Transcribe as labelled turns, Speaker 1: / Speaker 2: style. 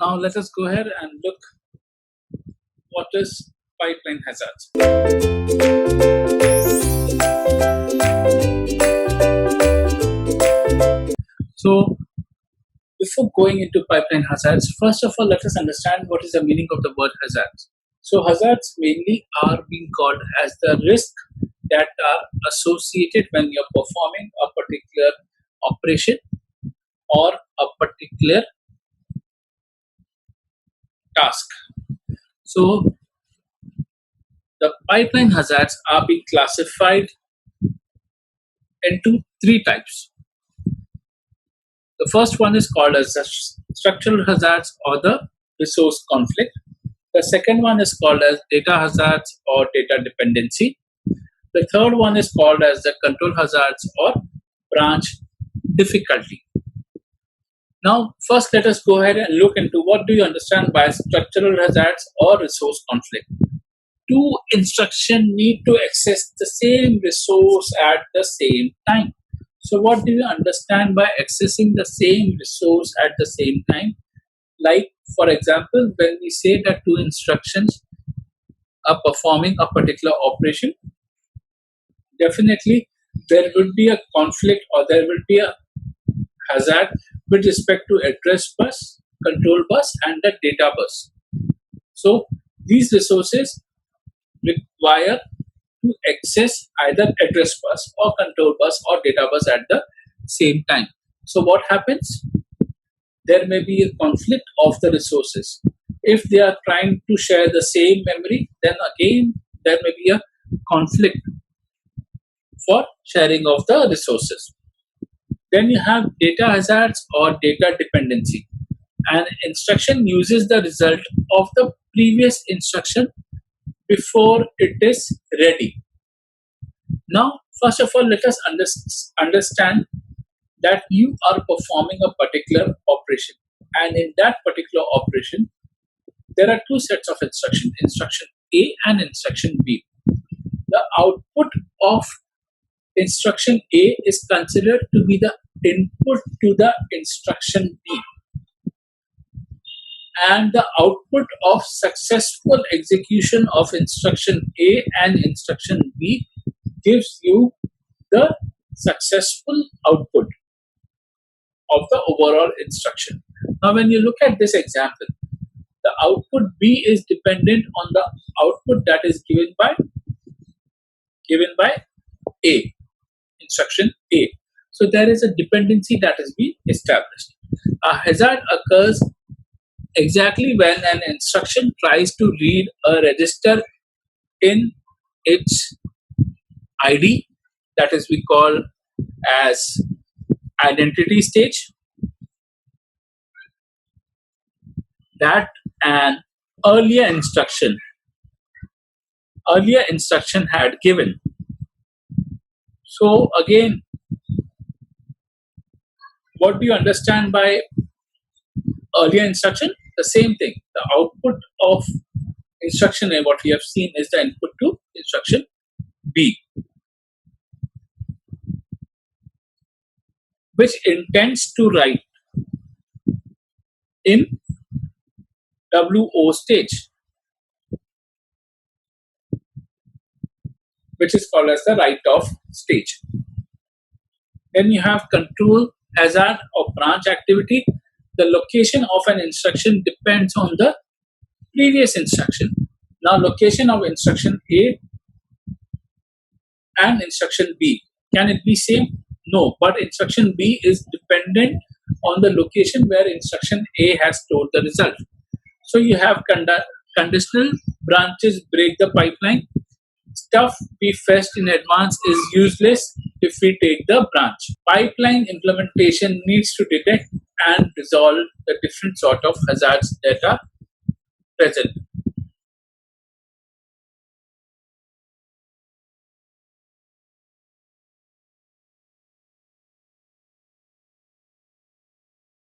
Speaker 1: Now let us go ahead and look what is pipeline hazards. So before going into pipeline hazards, first of all, let us understand what is the meaning of the word hazards. So hazards mainly are being called as the risk that are associated when you're performing a particular operation or a particular task. So the pipeline hazards are being classified into three types. The first one is called as the structural hazards or the resource conflict. The second one is called as data hazards or data dependency. The third one is called as the control hazards or branch difficulty. Now, first let us go ahead and look into what do you understand by structural hazards or resource conflict. Two instructions need to access the same resource at the same time. So what do you understand by accessing the same resource at the same time? Like, for example, when we say that two instructions are performing a particular operation, definitely there will be a conflict or there will be a hazard with respect to address bus, control bus, and the data bus. So these resources require to access either address bus or control bus or data bus at the same time. So what happens? There may be a conflict of the resources. If they are trying to share the same memory, then again there may be a conflict for sharing of the resources. Then you have data hazards or data dependency. An instruction uses the result of the previous instruction before it is ready. Now, first of all, let us understand that you are performing a particular operation, and in that particular operation, there are two sets of instructions, instruction A and instruction B. The output of instruction A is considered to be the input to the instruction B, and the output of successful execution of instruction A and instruction B gives you the successful output of the overall instruction. Now, when you look at this example, the output B is dependent on the output that is given by A, instruction A. So there is a dependency that has been established. A hazard occurs exactly when an instruction tries to read a register in its ID, that is we call as identity stage, that an earlier instruction had given. So again, what do you understand by earlier instruction? The same thing. The output of instruction A, what we have seen, is the input to instruction B, which intends to write in WO stage, which is called as the write-off stage. Then you have control hazard or branch activity. The location of an instruction depends on the previous instruction. Now, location of instruction A and instruction B, can it be same? No, but instruction B is dependent on the location where instruction A has stored the result. So you have conditional branches break the pipeline. Stuff we fetched in advance is useless if we take the branch. Pipeline implementation needs to detect and resolve the different sort of hazards that are present.